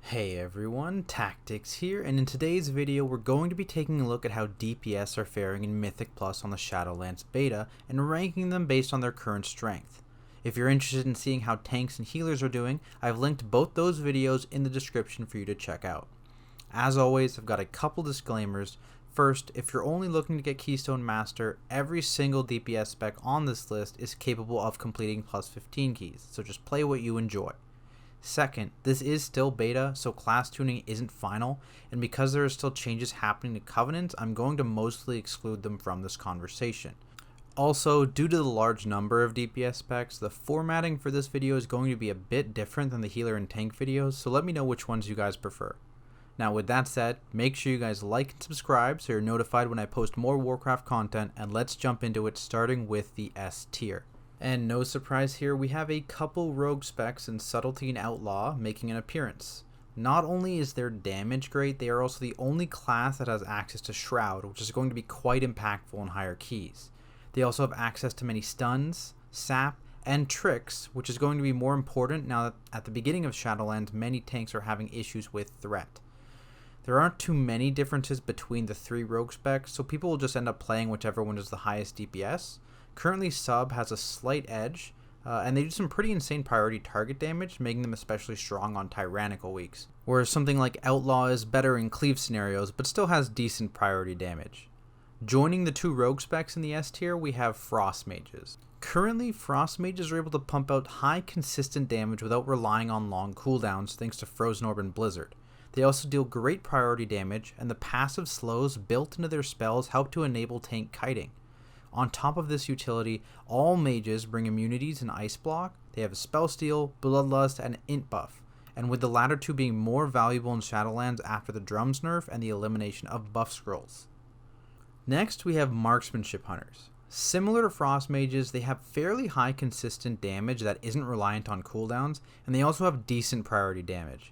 Hey everyone, Tactics here, and in today's video we're going to be taking a look at how DPS are faring in Mythic Plus on the Shadowlands beta and ranking them based on their current strength. If you're interested in seeing how tanks and healers are doing, I've linked both those videos in the description for you to check out. As always, I've got a couple disclaimers. First, if you're only looking to get Keystone Master, every single DPS spec on this list is capable of completing plus 15 keys, so just play what you enjoy. Second, this is still beta, so class tuning isn't final, and because there are still changes happening to Covenants, I'm going to mostly exclude them from this conversation. Also, due to the large number of DPS specs, the formatting for this video is going to be a bit different than the healer and tank videos, so let me know which ones you guys prefer. Now with that said, make sure you guys like and subscribe so you're notified when I post more Warcraft content, and let's jump into it starting with the S tier. And no surprise here, we have a couple rogue specs in Subtlety and Outlaw making an appearance. Not only is their damage great, they are also the only class that has access to Shroud, which is going to be quite impactful in higher keys. They also have access to many stuns, sap, and tricks, which is going to be more important now that at the beginning of Shadowlands many tanks are having issues with threat. There aren't too many differences between the three rogue specs, so people will just end up playing whichever one is the highest DPS. Currently Sub has a slight edge, and they do some pretty insane priority target damage, making them especially strong on tyrannical weeks, whereas something like Outlaw is better in cleave scenarios, but still has decent priority damage. Joining the two rogue specs in the S tier, we have Frost Mages. Currently, Frost Mages are able to pump out high consistent damage without relying on long cooldowns thanks to Frozen Orb and Blizzard. They also deal great priority damage, and the passive slows built into their spells help to enable tank kiting. On top of this utility, all mages bring immunities and ice block. They have a spell steal, bloodlust, and int buff, and with the latter two being more valuable in Shadowlands after the drums nerf and the elimination of buff scrolls. Next, we have Marksmanship Hunters. Similar to Frost Mages, they have fairly high consistent damage that isn't reliant on cooldowns, and they also have decent priority damage.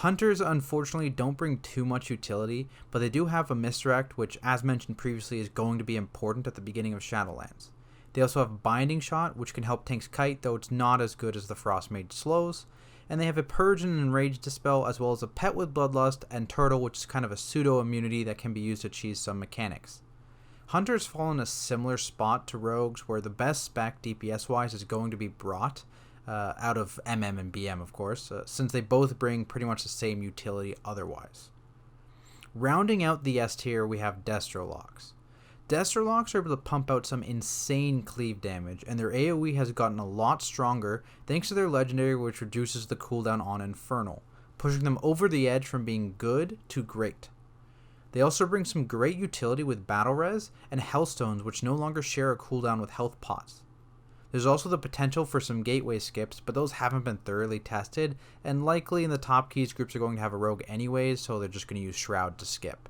Hunters unfortunately don't bring too much utility, but they do have a misdirect, which as mentioned previously is going to be important at the beginning of Shadowlands. They also have Binding Shot, which can help tanks kite, though it's not as good as the Frost Mage slows, and they have a Purge and Enrage Dispel, as well as a Pet with Bloodlust and Turtle, which is kind of a pseudo immunity that can be used to cheese some mechanics. Hunters fall in a similar spot to Rogues, where the best spec DPS wise is going to be Brought, out of MM and BM of course, since they both bring pretty much the same utility otherwise. Rounding out the S tier, we have Destrolocks. Destrolocks are able to pump out some insane cleave damage, and their AoE has gotten a lot stronger thanks to their legendary, which reduces the cooldown on Infernal, pushing them over the edge from being good to great. They also bring some great utility with Battle Res and Hellstones, which no longer share a cooldown with health pots. There's also the potential for some gateway skips, but those haven't been thoroughly tested, and likely in the top keys groups are going to have a rogue anyways, so they're just going to use Shroud to skip.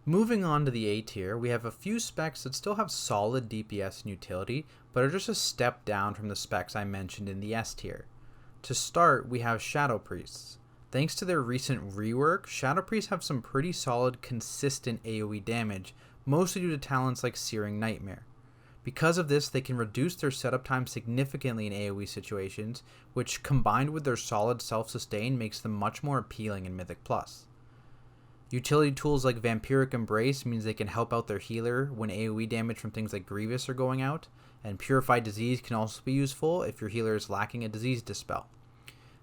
Moving on to the A tier, we have a few specs that still have solid DPS and utility, but are just a step down from the specs I mentioned in the S tier. To start, we have Shadow Priests. Thanks to their recent rework, Shadow Priests have some pretty solid, consistent AoE damage, mostly due to talents like Searing Nightmare. Because of this, they can reduce their setup time significantly in AoE situations, which combined with their solid self-sustain makes them much more appealing in Mythic Plus. Utility tools like Vampiric Embrace means they can help out their healer when AoE damage from things like Grievous are going out, and Purified Disease can also be useful if your healer is lacking a disease dispel.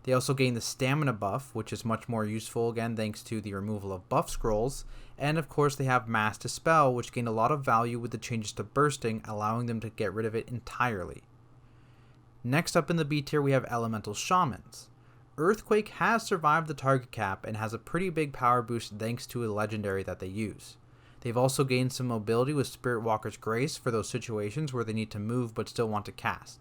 They also gain the stamina buff, which is much more useful again thanks to the removal of buff scrolls, and of course they have Mass Dispel, which gain a lot of value with the changes to bursting, allowing them to get rid of it entirely. Next up in the B tier, we have Elemental Shamans. Earthquake has survived the target cap and has a pretty big power boost thanks to a legendary that they use. They've also gained some mobility with Spirit Walker's Grace for those situations where they need to move but still want to cast.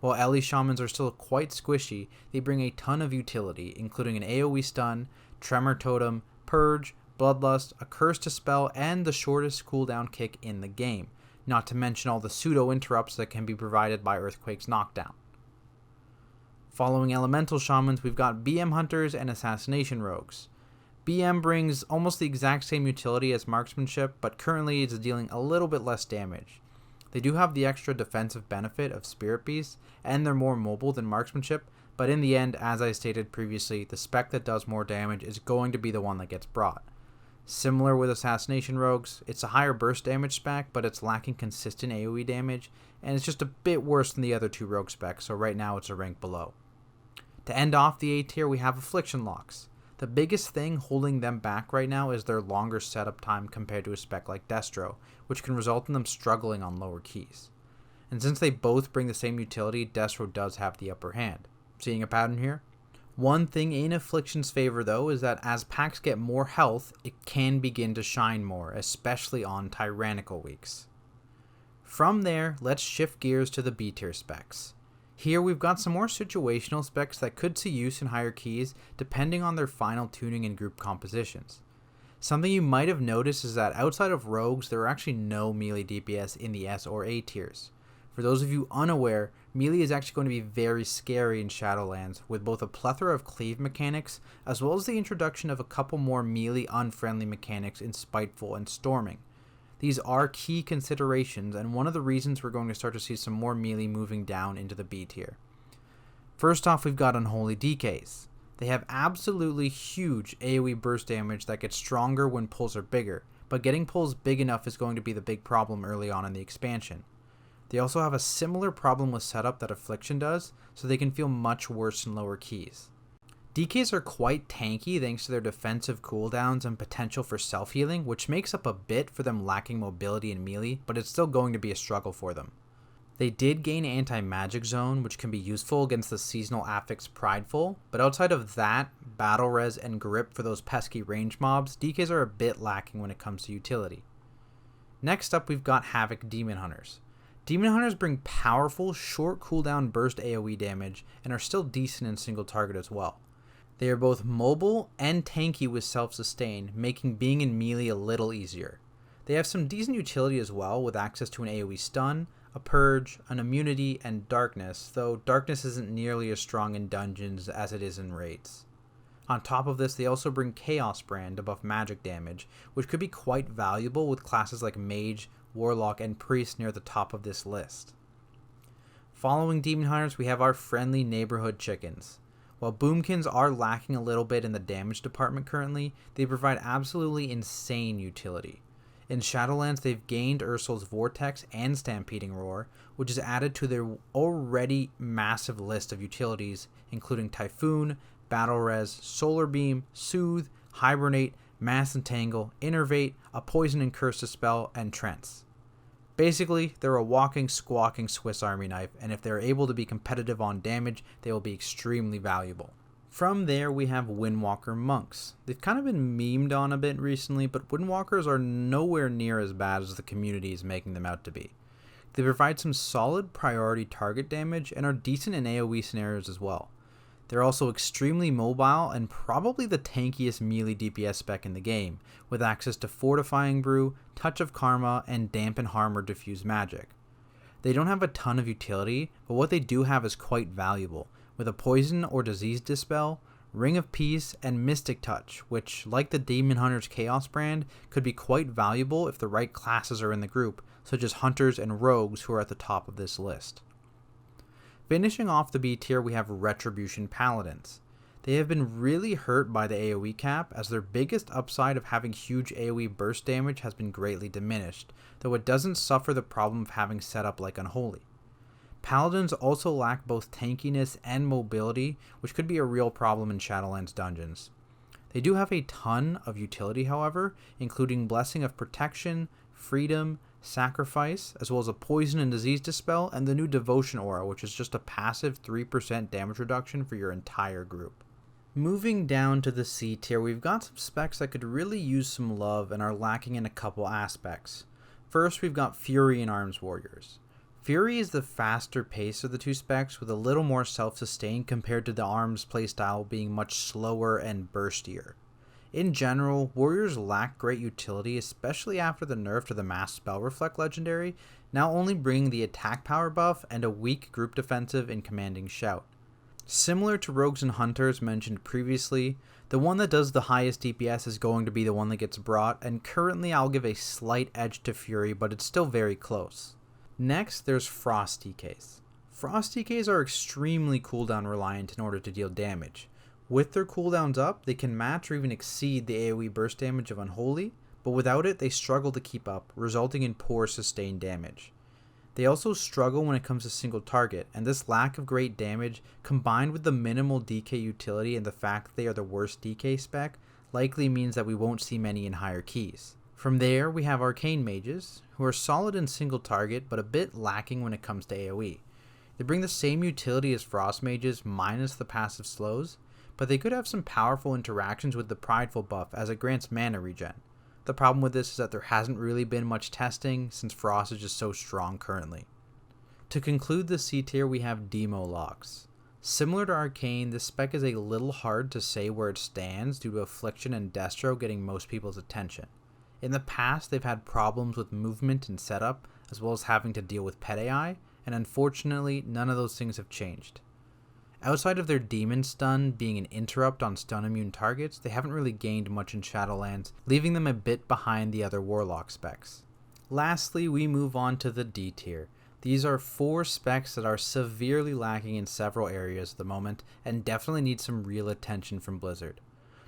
While Ele Shamans are still quite squishy, they bring a ton of utility, including an AoE stun, Tremor Totem, Purge, Bloodlust, a Curse to Spell, and the shortest cooldown kick in the game, not to mention all the pseudo interrupts that can be provided by Earthquake's knockdown. Following Elemental Shamans, we've got BM Hunters and Assassination Rogues. BM brings almost the exact same utility as Marksmanship, but currently it's dealing a little bit less damage. They do have the extra defensive benefit of Spirit Beast, and they're more mobile than Marksmanship, but in the end, as I stated previously, the spec that does more damage is going to be the one that gets brought. Similar with Assassination Rogues, it's a higher burst damage spec, but it's lacking consistent AoE damage, and it's just a bit worse than the other two rogue specs, so right now it's a rank below. To end off the A tier, we have Affliction Locks. The biggest thing holding them back right now is their longer setup time compared to a spec like Destro, which can result in them struggling on lower keys. And since they both bring the same utility, Destro does have the upper hand. Seeing a pattern here? One thing in Affliction's favor though is that as packs get more health, it can begin to shine more, especially on tyrannical weeks. From there, let's shift gears to the B tier specs. Here we've got some more situational specs that could see use in higher keys depending on their final tuning and group compositions. Something you might have noticed is that outside of rogues, there are actually no melee DPS in the S or A tiers. For those of you unaware, melee is actually going to be very scary in Shadowlands, with both a plethora of cleave mechanics, as well as the introduction of a couple more melee unfriendly mechanics in Spiteful and Storming. These are key considerations, and one of the reasons we're going to start to see some more melee moving down into the B tier. First off, we've got Unholy DKs. They have absolutely huge AoE burst damage that gets stronger when pulls are bigger, but getting pulls big enough is going to be the big problem early on in the expansion. They also have a similar problem with setup that Affliction does, so they can feel much worse in lower keys. DKs are quite tanky thanks to their defensive cooldowns and potential for self-healing, which makes up a bit for them lacking mobility in melee, but it's still going to be a struggle for them. They did gain Anti-Magic Zone, which can be useful against the seasonal affix Prideful, but outside of that, Battle Res and Grip for those pesky range mobs, DKs are a bit lacking when it comes to utility. Next up, we've got Havoc Demon Hunters. Demon Hunters bring powerful, short cooldown burst AoE damage and are still decent in single target as well. They are both mobile and tanky with self-sustain, making being in melee a little easier. They have some decent utility as well, with access to an AoE stun, a purge, an immunity, and darkness, though darkness isn't nearly as strong in dungeons as it is in raids. On top of this, they also bring Chaos Brand to buff magic damage, which could be quite valuable with classes like Mage, Warlock, and Priest near the top of this list. Following Demon Hunters, we have our friendly neighborhood chickens. While Boomkins are lacking a little bit in the damage department currently, they provide absolutely insane utility. In Shadowlands, they've gained Ursul's Vortex and Stampeding Roar, which is added to their already massive list of utilities, including Typhoon, Battle Res, Solar Beam, Soothe, Hibernate, Mass Entangle, Innervate, a Poison and Curse Dispel, and Trance. Basically, they're a walking, squawking Swiss Army knife, and if they're able to be competitive on damage, they will be extremely valuable. From there, we have Windwalker Monks. They've kind of been memed on a bit recently, but Windwalkers are nowhere near as bad as the community is making them out to be. They provide some solid priority target damage and are decent in AoE scenarios as well. They're also extremely mobile and probably the tankiest melee DPS spec in the game, with access to Fortifying Brew, Touch of Karma, and Dampen Harm or Diffuse Magic. They don't have a ton of utility, but what they do have is quite valuable, with a Poison or Disease Dispel, Ring of Peace, and Mystic Touch, which, like the Demon Hunter's Chaos Brand, could be quite valuable if the right classes are in the group, such as Hunters and Rogues who are at the top of this list. Finishing off the B tier, we have Retribution Paladins. They have been really hurt by the AoE cap, as their biggest upside of having huge AoE burst damage has been greatly diminished, though it doesn't suffer the problem of having setup like Unholy. Paladins also lack both tankiness and mobility, which could be a real problem in Shadowlands dungeons. They do have a ton of utility, however, including Blessing of Protection, Freedom, Sacrifice, as well as a Poison and Disease Dispel, and the new Devotion Aura, which is just a passive 3% damage reduction for your entire group. Moving down to the C tier, we've got some specs that could really use some love and are lacking in a couple aspects. First, we've got Fury and Arms Warriors. Fury is the faster pace of the two specs, with a little more self-sustain compared to the Arms playstyle being much slower and burstier. In general, Warriors lack great utility, especially after the nerf to the Mass Spell Reflect legendary, now only bringing the attack power buff and a weak group defensive in Commanding Shout. Similar to Rogues and Hunters mentioned previously, the one that does the highest DPS is going to be the one that gets brought, and currently I'll give a slight edge to Fury, but it's still very close. Next, there's Frost DKs. Frost DKs are extremely cooldown reliant in order to deal damage. With their cooldowns up, they can match or even exceed the AoE burst damage of Unholy, but without it, they struggle to keep up, resulting in poor sustained damage. They also struggle when it comes to single target, and this lack of great damage, combined with the minimal DK utility and the fact that they are the worst DK spec, likely means that we won't see many in higher keys. From there, we have Arcane Mages, who are solid in single target, but a bit lacking when it comes to AoE. They bring the same utility as Frost Mages minus the passive slows, but they could have some powerful interactions with the Prideful buff as it grants mana regen. The problem with this is that there hasn't really been much testing since Frost is just so strong currently. To conclude the C tier, we have Demo Locks. Similar to Arcane, this spec is a little hard to say where it stands due to Affliction and Destro getting most people's attention. In the past, they've had problems with movement and setup, as well as having to deal with pet AI, and unfortunately, none of those things have changed. Outside of their Demon Stun being an interrupt on stun immune targets, they haven't really gained much in Shadowlands, leaving them a bit behind the other Warlock specs. Lastly, we move on to the D tier. These are 4 specs that are severely lacking in several areas at the moment, and definitely need some real attention from Blizzard.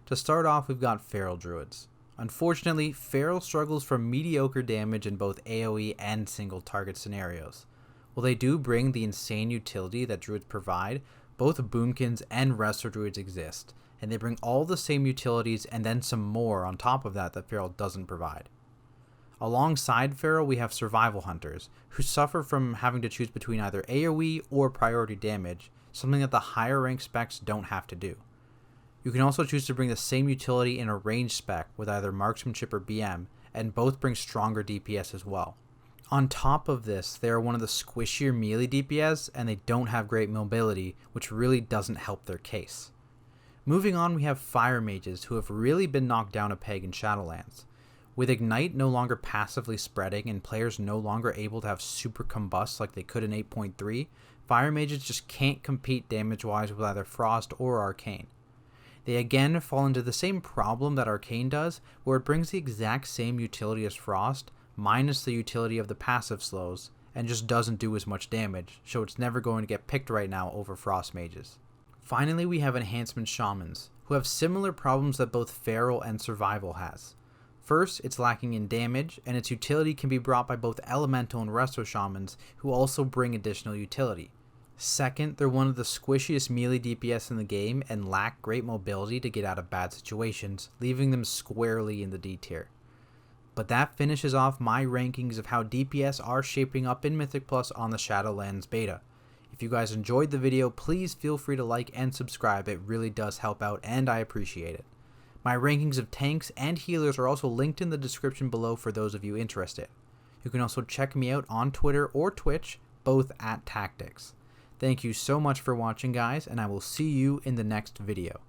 To start off, we've got Feral Druids. Unfortunately, Feral struggles from mediocre damage in both AoE and single target scenarios. While they do bring the insane utility that Druids provide, both Boomkins and Wrestler Druids exist, and they bring all the same utilities and then some more on top of that Feral doesn't provide. Alongside Feral, we have Survival Hunters, who suffer from having to choose between either AoE or priority damage, something that the higher rank specs don't have to do. You can also choose to bring the same utility in a range spec with either Marksmanship or BM, and both bring stronger DPS as well. On top of this, they are one of the squishier melee DPS, and they don't have great mobility, which really doesn't help their case. Moving on, we have Fire Mages, who have really been knocked down a peg in Shadowlands. With Ignite no longer passively spreading and players no longer able to have super combust like they could in 8.3, Fire Mages just can't compete damage-wise with either Frost or Arcane. They again fall into the same problem that Arcane does, where it brings the exact same utility as Frost, minus the utility of the passive slows, and just doesn't do as much damage, so it's never going to get picked right now over Frost Mages. Finally, we have Enhancement Shamans, who have similar problems that both Feral and Survival has. First, it's lacking in damage, and its utility can be brought by both Elemental and Resto Shamans, who also bring additional utility. Second, they're one of the squishiest melee DPS in the game and lack great mobility to get out of bad situations, leaving them squarely in the D tier. But that finishes off my rankings of how DPS are shaping up in Mythic Plus on the Shadowlands beta. If you guys enjoyed the video, please feel free to like and subscribe, it really does help out and I appreciate it. My rankings of tanks and healers are also linked in the description below for those of you interested. You can also check me out on Twitter or Twitch, both at Tactics. Thank you so much for watching guys, and I will see you in the next video.